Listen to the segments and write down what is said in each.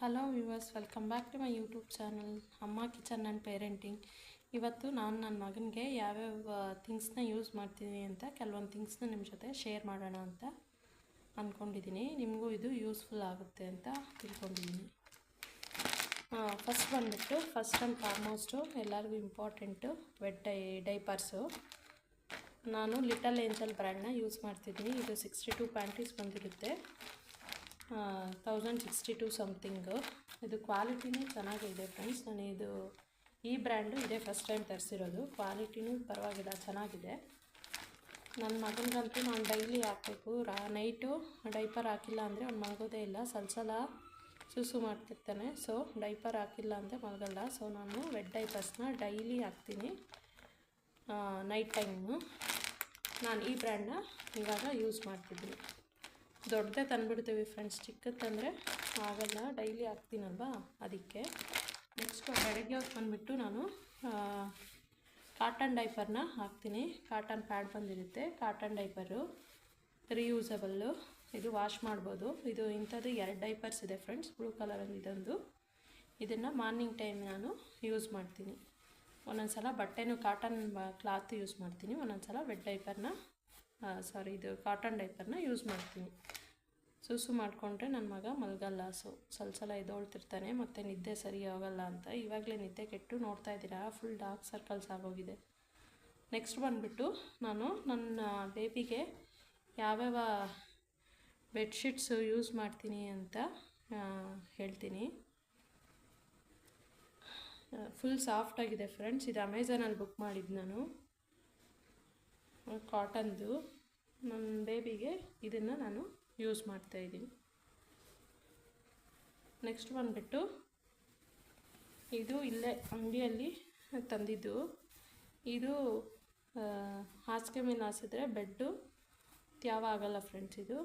Hello viewers, welcome back to my YouTube channel Amma kitchen and parenting. ಇವತ್ತು ನಾನು ನನ್ನ ಮಗನಿಗೆ ಯಾವ್ಯಾವ ಥಿಂಗ್ಸ್ನ ಯೂಸ್ ಮಾಡ್ತೀನಿ ಅಂತ ಕೆಲವೊಂದು ಥಿಂಗ್ಸ್ನ ನಿಮ್ಮ ಜೊತೆ ಶೇರ್ ಮಾಡೋಣ ಅಂತ ಅಂದ್ಕೊಂಡಿದ್ದೀನಿ. ನಿಮಗೂ ಇದು ಯೂಸ್ಫುಲ್ ಆಗುತ್ತೆ ಅಂತ ತಿಳ್ಕೊಂಡಿದ್ದೀನಿ. ಫಸ್ಟ್ ಬಂದುಬಿಟ್ಟು ಫಸ್ಟ್ ಆ್ಯಂಡ್ ಫಾರ್ಮೋಸ್ಟು ಎಲ್ಲರಿಗೂ ಇಂಪಾರ್ಟೆಂಟು ಡೈಪರ್ಸು. ನಾನು ಲಿಟಲ್ ಏಂಜಲ್ ಬ್ರ್ಯಾಂಡ್ನ ಯೂಸ್ ಮಾಡ್ತಿದ್ದೀನಿ. ಇದು 62 ಪ್ಯಾಂಟೀಸ್ ಬಂದಿರುತ್ತೆ, 1062 ಸಮಥಿಂಗು. ಇದು ಕ್ವಾಲಿಟಿನೂ ಚೆನ್ನಾಗಿದೆ ಫ್ರೆಂಡ್ಸ್. ನಾನು ಈ ಬ್ರ್ಯಾಂಡು ಇದೇ ಫಸ್ಟ್ ಟೈಮ್ ತರಿಸಿರೋದು. ಕ್ವಾಲಿಟಿನೂ ಪರವಾಗಿಲ್ಲ, ಚೆನ್ನಾಗಿದೆ. ನನ್ನ ಮಗನಿಗಂತೂ ನಾನು ಡೈಲಿ ಹಾಕಬೇಕು. ನೈಟು ಡೈಪರ್ ಹಾಕಿಲ್ಲ ಅಂದರೆ ಅವ್ನು ಮಲಗೋದೇ ಇಲ್ಲ, ಸಲ ಸುಸು ಮಾಡ್ತಿರ್ತಾನೆ. ಸೊ ಡೈಪರ್ ಹಾಕಿಲ್ಲ ಅಂದರೆ ಮಲಗಲ್ಲ. ಸೊ ನಾನು ವೆಟ್ ಡೈಪರ್ಸ್ನ ಡೈಲಿ ಹಾಕ್ತೀನಿ ನೈಟ್ ಟೈಮು. ನಾನು ಈ ಬ್ರ್ಯಾಂಡ್ನ ಇವಾಗ ಯೂಸ್ ಮಾಡ್ತಿದ್ದೀನಿ. ದೊಡ್ಡದೇ ತಂದುಬಿಡ್ತೀವಿ ಫ್ರೆಂಡ್ಸ್, ಚಿಕ್ಕದು ತಂದರೆ ಆಗಲ್ಲ, ಡೈಲಿ ಹಾಕ್ತೀನಲ್ವಾ ಅದಕ್ಕೆ. ನೆಕ್ಸ್ಟು ಬೆಳಗ್ಗೆ ಹೊತ್ತು ಬಂದುಬಿಟ್ಟು ನಾನು ಕಾಟನ್ ಡೈಪರ್ನ ಹಾಕ್ತೀನಿ. ಕಾಟನ್ ಪ್ಯಾಡ್ ಬಂದಿರುತ್ತೆ. ಕಾಟನ್ ಡೈಪರು ರಿಯೂಸಬಲ್ಲು, ಇದು ವಾಶ್ ಮಾಡ್ಬೋದು. ಇದು ಇಂಥದ್ದು 2 ಡೈಪರ್ಸ್ ಇದೆ ಫ್ರೆಂಡ್ಸ್, ಬ್ಲೂ ಕಲರಲ್ಲಿ ಇದೊಂದು. ಇದನ್ನು ಮಾರ್ನಿಂಗ್ ಟೈಮ್ ನಾನು ಯೂಸ್ ಮಾಡ್ತೀನಿ. ಒಂದೊಂದು ಸಲ ಬಟ್ಟೆನೂ ಕಾಟನ್ ಕ್ಲಾತ್ ಯೂಸ್ ಮಾಡ್ತೀನಿ, ಒಂದೊಂದು ಸಲ ವೆಟ್ ಡೈಪರ್ನ ಇದು ಕಾಟನ್ ಡೈಪರ್ನ ಯೂಸ್ ಮಾಡ್ತೀನಿ. ಸುಸು ಮಾಡಿಕೊಂಡ್ರೆ ನನ್ನ ಮಗ ಮಲಗಲ್ಲ. ಸಲ ಎದ್ದೋಳ್ತಿರ್ತಾನೆ, ಮತ್ತು ನಿದ್ದೆ ಸರಿ ಹೋಗಲ್ಲ ಅಂತ. ಇವಾಗಲೇ ನಿದ್ದೆ ಕೆಟ್ಟು ನೋಡ್ತಾ ಇದ್ದೀರಾ, ಫುಲ್ ಡಾರ್ಕ್ ಸರ್ಕಲ್ಸ್ ಆಗೋಗಿದೆ. ನೆಕ್ಸ್ಟ್ ಬಂದುಬಿಟ್ಟು ನಾನು ನನ್ನ ಬೇಬಿಗೆ ಯಾವ್ಯಾವ ಬೆಡ್ಶೀಟ್ಸು ಯೂಸ್ ಮಾಡ್ತೀನಿ ಅಂತ ಹೇಳ್ತೀನಿ. ಫುಲ್ ಸಾಫ್ಟಾಗಿದೆ ಫ್ರೆಂಡ್ಸ್. ಇದು ಅಮೆಝಾನಲ್ಲಿ ಬುಕ್ ಮಾಡಿದ್ದು ನಾನು, ಕಾಟನ್ದು. ನನ್ನ ಬೇಬಿಗೆ ಇದನ್ನು ನಾನು ಯೂಸ್ ಮಾಡ್ತಾಯಿದ್ದೀನಿ. ನೆಕ್ಸ್ಟ್ ಬಂದುಬಿಟ್ಟು ಇದು ಇಲ್ಲೇ ಅಂಗಡಿಯಲ್ಲಿ ತಂದಿದ್ದು. ಇದು ಹಾಸಿಗೆ ಮೇಲೆ ಹಾಸಿದ್ರೆ ಬೆಡ್ಡು ತ್ಯಾವ ಆಗಲ್ಲ ಫ್ರೆಂಡ್ಸ್ ಇದು.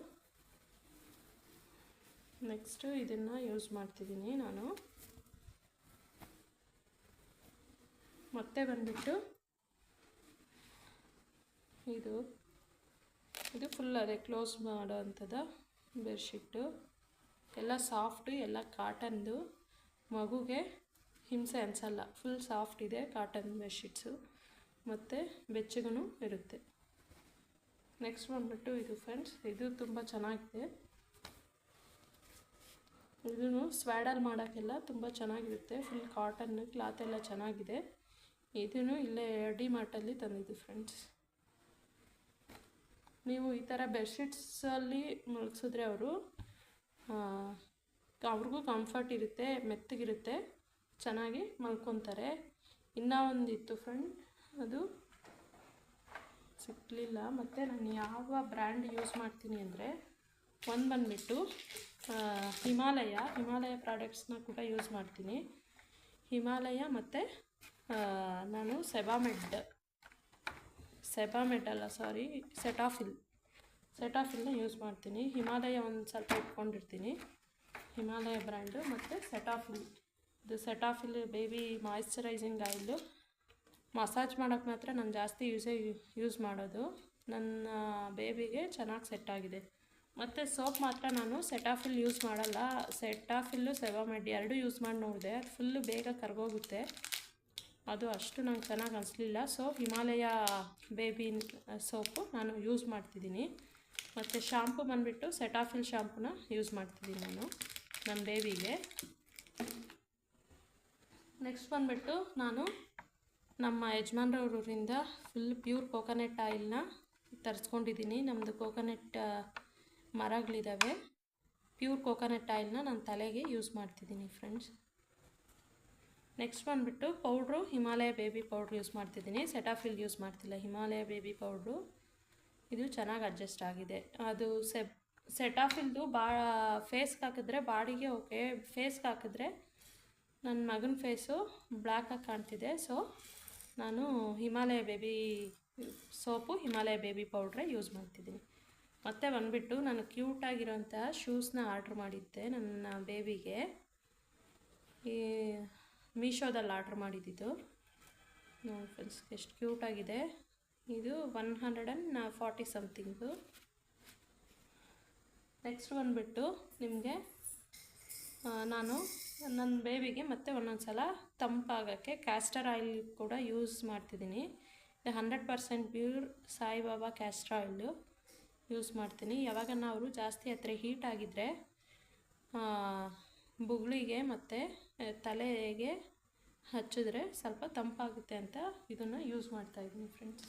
ನೆಕ್ಸ್ಟು ಇದನ್ನು ಯೂಸ್ ಮಾಡ್ತಿದ್ದೀನಿ ನಾನು. ಮತ್ತೆ ಬಂದುಬಿಟ್ಟು ಇದು ಫುಲ್ ಅದೇ ಕ್ಲೋಸ್ ಮಾಡೋ ಅಂಥದ್ದು ಬೆಡ್ಶೀಟು. ಎಲ್ಲ ಸಾಫ್ಟು, ಎಲ್ಲ ಕಾಟನ್ದು. ಮಗುಗೆ ಹಿಂಸೆ ಅನಿಸಲ್ಲ, ಫುಲ್ ಸಾಫ್ಟ್ ಇದೆ ಕಾಟನ್ ಬೆಡ್ಶೀಟ್ಸು, ಮತ್ತು ಬೆಚ್ಚಗೂ ಇರುತ್ತೆ. ನೆಕ್ಸ್ಟ್ ಬಂದುಬಿಟ್ಟು ಇದು ಫ್ರೆಂಡ್ಸ್, ಇದು ತುಂಬ ಚೆನ್ನಾಗಿದೆ. ಇದೂ ಸ್ವ್ಯಾಡಲ್ ಮಾಡೋಕ್ಕೆಲ್ಲ ತುಂಬ ಚೆನ್ನಾಗಿರುತ್ತೆ. ಫುಲ್ ಕಾಟನ್ ಕ್ಲಾತ್ ಎಲ್ಲ ಚೆನ್ನಾಗಿದೆ. ಇದೂ ಇಲ್ಲೇ ಡಿಮಾರ್ಟಲ್ಲಿ ತಂದಿದ್ದು ಫ್ರೆಂಡ್ಸ್. ನೀವು ಈ ಥರ ಬೆಡ್ಶೀಟ್ಸಲ್ಲಿ ಮಲಗಿಸಿದ್ರೆ ಅವ್ರಿಗೂ ಕಂಫರ್ಟ್ ಇರುತ್ತೆ, ಮೆತ್ತಗಿರುತ್ತೆ, ಚೆನ್ನಾಗಿ ಮಲ್ಕೊತಾರೆ. ಇನ್ನೂ ಒಂದಿತ್ತು ಫ್ರೆಂಡ್, ಅದು ಸಿಕ್ಕಲಿಲ್ಲ. ಮತ್ತು ನಾನು ಯಾವ ಬ್ರ್ಯಾಂಡ್ ಯೂಸ್ ಮಾಡ್ತೀನಿ ಅಂದರೆ, ಒಂದು ಬಂದುಬಿಟ್ಟು ಹಿಮಾಲಯ ಪ್ರಾಡಕ್ಟ್ಸ್ನ ಕೂಡ ಯೂಸ್ ಮಾಡ್ತೀನಿ. ಹಿಮಾಲಯ ಮತ್ತು ನಾನು ಸೆಟಾಫಿಲ್ನ ಯೂಸ್ ಮಾಡ್ತೀನಿ. ಹಿಮಾಲಯ ಒಂದು ಸ್ವಲ್ಪ ಇಟ್ಕೊಂಡಿರ್ತೀನಿ, ಹಿಮಾಲಯ ಬ್ರ್ಯಾಂಡು, ಮತ್ತು Cetaphil baby moisturising oil. Massage ಮಾಡೋಕ್ಕೆ ಮಾತ್ರ ನಾನು ಜಾಸ್ತಿ ಯೂಸ್ ಮಾಡೋದು. ನನ್ನ ಬೇಬಿಗೆ ಚೆನ್ನಾಗಿ ಸೆಟ್ ಆಗಿದೆ. ಮತ್ತು ಸೋಪ್ ಮಾತ್ರ ನಾನು ಸೆಟಾಫಿಲ್ ಯೂಸ್ ಮಾಡಲ್ಲ. ಸೆಟಾಫಿಲ್ಲು ಸೆವಾಮೆಡ್ 2 ಯೂಸ್ ಮಾಡಿ ನೋಡಿದೆ, ಅದು ಫುಲ್ಲು ಬೇಗ ಕರಗೋಗುತ್ತೆ. ಅದು ಅಷ್ಟು ನಂಗೆ ಚೆನ್ನಾಗಿ ಅನಿಸ್ಲಿಲ್ಲ. ಸೊ ಹಿಮಾಲಯ ಬೇಬಿ ಸೋಪು ನಾನು ಯೂಸ್ ಮಾಡ್ತಿದ್ದೀನಿ. ಮತ್ತು ಶಾಂಪು ಬಂದುಬಿಟ್ಟು ಸೆಟಾಫಿಲ್ ಶಾಂಪೂನ ಯೂಸ್ ಮಾಡ್ತಿದ್ದೀನಿ ನಾನು ನನ್ನ ಬೇಬಿಗೆ. ನೆಕ್ಸ್ಟ್ ಬಂದುಬಿಟ್ಟು ನಾನು ನಮ್ಮ ಯಜಮಾನ್ರವ್ರಿಂದ ಫುಲ್ ಪ್ಯೂರ್ ಕೋಕೋನಟ್ ಆಯಿಲ್ನ ತರಿಸ್ಕೊಂಡಿದ್ದೀನಿ. ನಮ್ಮದು ಕೋಕೋನಟ್ ಮರಗಳಿದ್ದಾವೆ. ಪ್ಯೂರ್ ಕೋಕೋನಟ್ ಆಯಿಲ್ನ ನಾನು ತಲೆಗೆ ಯೂಸ್ ಮಾಡ್ತಿದ್ದೀನಿ ಫ್ರೆಂಡ್ಸ್. ನೆಕ್ಸ್ಟ್ ಬಂದುಬಿಟ್ಟು powder Himalaya baby powder use ಮಾಡ್ತಿದ್ದೀನಿ. ಸೆಟಾಫಿಲ್ ಯೂಸ್ ಮಾಡ್ತಿಲ್ಲ, ಹಿಮಾಲಯ ಬೇಬಿ ಪೌಡ್ರು. ಇದು ಚೆನ್ನಾಗಿ ಅಡ್ಜಸ್ಟ್ ಆಗಿದೆ. ಅದು ಸೆಟಾಫಿಲ್ದು ಫೇಸ್ಗೆ ಹಾಕಿದ್ರೆ ಬಾಡಿಗೆ ಓಕೆ, ಫೇಸ್ಗೆ ಹಾಕಿದ್ರೆ ನನ್ನ ಮಗನ ಫೇಸು ಬ್ಲ್ಯಾಕಾಗಿ ಕಾಣ್ತಿದೆ. ಸೊ ನಾನು Himalaya baby soap, Himalaya baby ಪೌಡ್ರೇ ಯೂಸ್ ಮಾಡ್ತಿದ್ದೀನಿ. ಮತ್ತು ಬಂದುಬಿಟ್ಟು ನಾನು ಕ್ಯೂಟಾಗಿರೋಂಥ ಶೂಸ್ನ ಆರ್ಡ್ರ್ ಮಾಡಿದ್ದೆ ನನ್ನ ಬೇಬಿಗೆ. ಈ ಮೀಶೋದಲ್ಲಿ ಆರ್ಡ್ರ್ ಮಾಡಿದ್ದು ನೋಡಿ ಫ್ರೆಂಡ್ಸ್, ಎಷ್ಟು ಕ್ಯೂಟಾಗಿದೆ. ಇದು 140 ಸಮಥಿಂಗು. ನೆಕ್ಸ್ಟ್ ಬಂದುಬಿಟ್ಟು ನಿಮಗೆ ನಾನು ನನ್ನ ಬೇಬಿಗೆ ಮತ್ತೆ ಒಂದೊಂದು ಸಲ ತಂಪಾಗೋಕ್ಕೆ ಕ್ಯಾಸ್ಟರ್ ಆಯಿಲ್ ಕೂಡ ಯೂಸ್ ಮಾಡ್ತಿದ್ದೀನಿ. 100% pure Saibaba castor oil use ಮಾಡ್ತೀನಿ. ಯಾವಾಗನ್ನ ಅವರು ಜಾಸ್ತಿ ಹತ್ತಿರ ಹೀಟ್ ಆಗಿದ್ದರೆ ಬುಗ್ಳಿಗೆ ಮತ್ತು ತಲೆಗೆ ಹಚ್ಚಿದ್ರೆ ಸ್ವಲ್ಪ ತಂಪಾಗುತ್ತೆ ಅಂತ ಇದನ್ನು ಯೂಸ್ ಮಾಡ್ತಾಯಿದ್ದೀನಿ ಫ್ರೆಂಡ್ಸ್.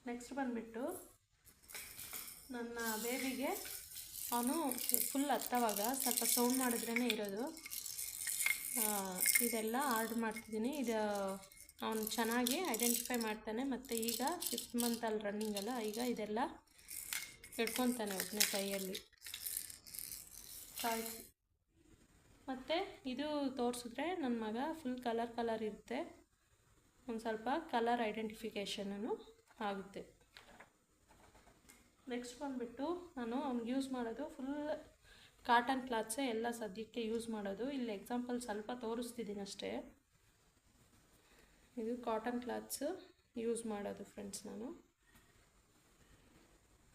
ನೆಕ್ಸ್ಟ್ ಬಂದುಬಿಟ್ಟು ನನ್ನ ಬೇಬಿಗೆ ಅವನು ಫುಲ್ ಹತ್ತವಾಗ ಸ್ವಲ್ಪ ಸೌಂಡ್ ಮಾಡಿದ್ರೇ ಇರೋದು, ಇದೆಲ್ಲ ಆರ್ಡ್ರ್ ಮಾಡ್ತಿದ್ದೀನಿ. ಇದು ಅವನು ಚೆನ್ನಾಗಿ ಐಡೆಂಟಿಫೈ ಮಾಡ್ತಾನೆ. ಮತ್ತು ಈಗ 5th ಮಂತಲ್ಲಿ ರನ್ನಿಂಗಲ್ಲ, ಈಗ ಇದೆಲ್ಲ ಹಿಡ್ಕೊತಾನೆ ಒಬ್ಬನೇ ಕೈಯಲ್ಲಿ ಕಾಯಿಸಿ. ಮತ್ತು ಇದು ತೋರಿಸಿದ್ರೆ ನನ್ನ ಮಗ ಫುಲ್ ಕಲರ್ ಇರುತ್ತೆ, ಒಂದು ಸ್ವಲ್ಪ ಕಲರ್ ಐಡೆಂಟಿಫಿಕೇಷನೂ ಆಗುತ್ತೆ. ನೆಕ್ಸ್ಟ್ ಬಂದುಬಿಟ್ಟು ನಾನು ಅವ್ನಿಗೆ ಯೂಸ್ ಮಾಡೋದು ಫುಲ್ ಕಾಟನ್ ಕ್ಲಾತ್ಸೇ ಎಲ್ಲ ಸದ್ಯಕ್ಕೆ ಯೂಸ್ ಮಾಡೋದು. ಇಲ್ಲಿ ಎಕ್ಸಾಂಪಲ್ ಸ್ವಲ್ಪ ತೋರಿಸ್ತಿದ್ದೀನಿ ಅಷ್ಟೇ. ಇದು ಕಾಟನ್ ಕ್ಲಾತ್ಸು ಯೂಸ್ ಮಾಡೋದು ಫ್ರೆಂಡ್ಸ್. ನಾನು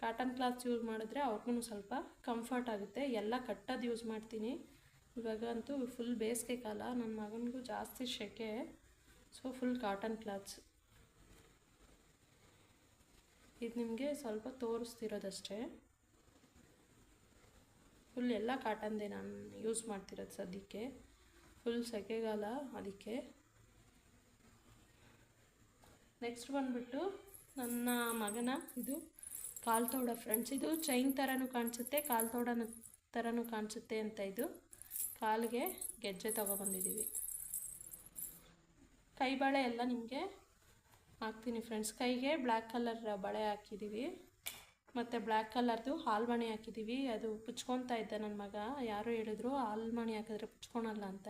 ಕಾಟನ್ ಕ್ಲಾತ್ಸ್ ಯೂಸ್ ಮಾಡಿದ್ರೆ ಅವ್ರಿಗೂ ಸ್ವಲ್ಪ ಕಂಫರ್ಟ್ ಆಗುತ್ತೆ. ಎಲ್ಲ ಕಟ್ಟೋದು ಯೂಸ್ ಮಾಡ್ತೀನಿ. ಇವಾಗಂತೂ ಫುಲ್ ಬೇಸಿಗೆ ಕಾಲ, ನನ್ನ ಮಗನಿಗೂ ಜಾಸ್ತಿ ಸೆಕೆ, ಸೊ ಫುಲ್ ಕಾಟನ್ ಕ್ಲಾತ್ಸ್. ಇದು ನಿಮಗೆ ಸ್ವಲ್ಪ ತೋರಿಸ್ತಿರೋದಷ್ಟೇ. ಫುಲ್ ಎಲ್ಲ ಕಾಟನ್ದೇ ನಾನು ಯೂಸ್ ಮಾಡ್ತಿರೋದು ಸದ್ಯಕ್ಕೆ, ಫುಲ್ ಸೆಕೆಗಾಲ ಅದಕ್ಕೆ. ನೆಕ್ಸ್ಟ್ ಬಂದುಬಿಟ್ಟು ನನ್ನ ಮಗನ ಇದು ಕಾಲು ತೋಡ ಫ್ರೆಂಡ್ಸ್. ಇದು ಚೈನ್ ಥರನೂ ಕಾಣಿಸುತ್ತೆ, ಕಾಲು ತೋಡ ಥರನೂ ಕಾಣಿಸುತ್ತೆ ಅಂತ ಇದು ಕಾಲಿಗೆ ಗೆಜ್ಜೆ ತೊಗೊಬಂದಿದ್ದೀವಿ. ಕೈ ಬಳೆ ಎಲ್ಲ ನಿಮಗೆ ಹಾಕ್ತೀನಿ ಫ್ರೆಂಡ್ಸ್. ಕೈಗೆ ಬ್ಲ್ಯಾಕ್ ಕಲರ್ ಬಳೆ ಹಾಕಿದ್ದೀವಿ, ಮತ್ತು ಬ್ಲ್ಯಾಕ್ ಕಲರ್ದು ಹಾಲ್ಮಣಿ ಹಾಕಿದ್ದೀವಿ. ಅದು ಪುಚ್ಕೊತಾ ಇದ್ದ ನನ್ನ ಮಗ, ಯಾರು ಹೇಳಿದ್ರು ಹಾಲ್ಮಣಿ ಹಾಕಿದ್ರೆ ಪುಚ್ಕೊಳಲ್ಲ ಅಂತ,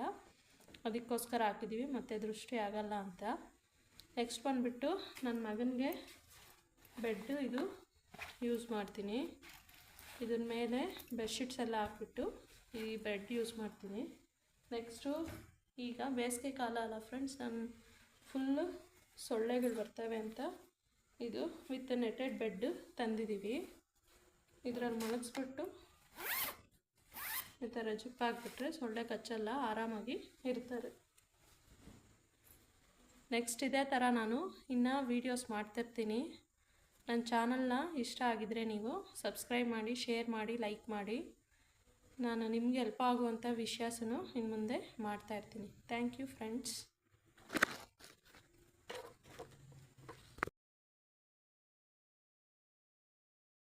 ಅದಕ್ಕೋಸ್ಕರ ಹಾಕಿದ್ದೀವಿ, ಮತ್ತು ದೃಷ್ಟಿ ಆಗಲ್ಲ ಅಂತ. ನೆಕ್ಸ್ಟ್ ಬಂದುಬಿಟ್ಟು ನನ್ನ ಮಗನಿಗೆ ಬೆಡ್ಡು ಇದು ಯೂಸ್ ಮಾಡ್ತೀನಿ. ಇದ್ರ ಮೇಲೆ ಬೆಡ್ಶೀಟ್ಸ್ ಎಲ್ಲ ಹಾಕ್ಬಿಟ್ಟು ಈ ಬೆಡ್ ಯೂಸ್ ಮಾಡ್ತೀನಿ. ನೆಕ್ಸ್ಟು ಈಗ ಬೇಸಿಗೆ ಕಾಲ ಅಲ್ಲ ಫ್ರೆಂಡ್ಸ್, ನಾನು ಫುಲ್ಲು ಸೊಳ್ಳೆಗಳು ಬರ್ತವೆ ಅಂತ ಇದು ವಿತ್ ನೆಟೆಡ್ ಬೆಡ್ ತಂದಿದ್ದೀವಿ. ಇದರಲ್ಲಿ ಮಲಗಿಸ್ಬಿಟ್ಟು ಈ ಥರ ಜಿಪ್ ಹಾಕ್ಬಿಟ್ರೆ ಸೊಳ್ಳೆ ಕಚ್ಚಲ್ಲ, ಆರಾಮಾಗಿ ಇರ್ತಾರೆ. ನೆಕ್ಸ್ಟ್ ಇದೇ ಥರ ನಾನು ಇನ್ನೂ ವೀಡಿಯೋಸ್ ಮಾಡ್ತಿರ್ತೀನಿ. ನನ್ನ ಚಾನಲ್ನ ಇಷ್ಟ ಆಗಿದರೆ ನೀವು ಸಬ್ಸ್ಕ್ರೈಬ್ ಮಾಡಿ, ಶೇರ್ ಮಾಡಿ, ಲೈಕ್ ಮಾಡಿ. ನಾನು ನಿಮಗೆ ಹೆಲ್ಪ್ ಆಗುವಂಥ ವಿಷಯಸನ್ನು ಇನ್ನು ಮುಂದೆ ಮಾಡ್ತಾಯಿರ್ತೀನಿ. Thank you friends.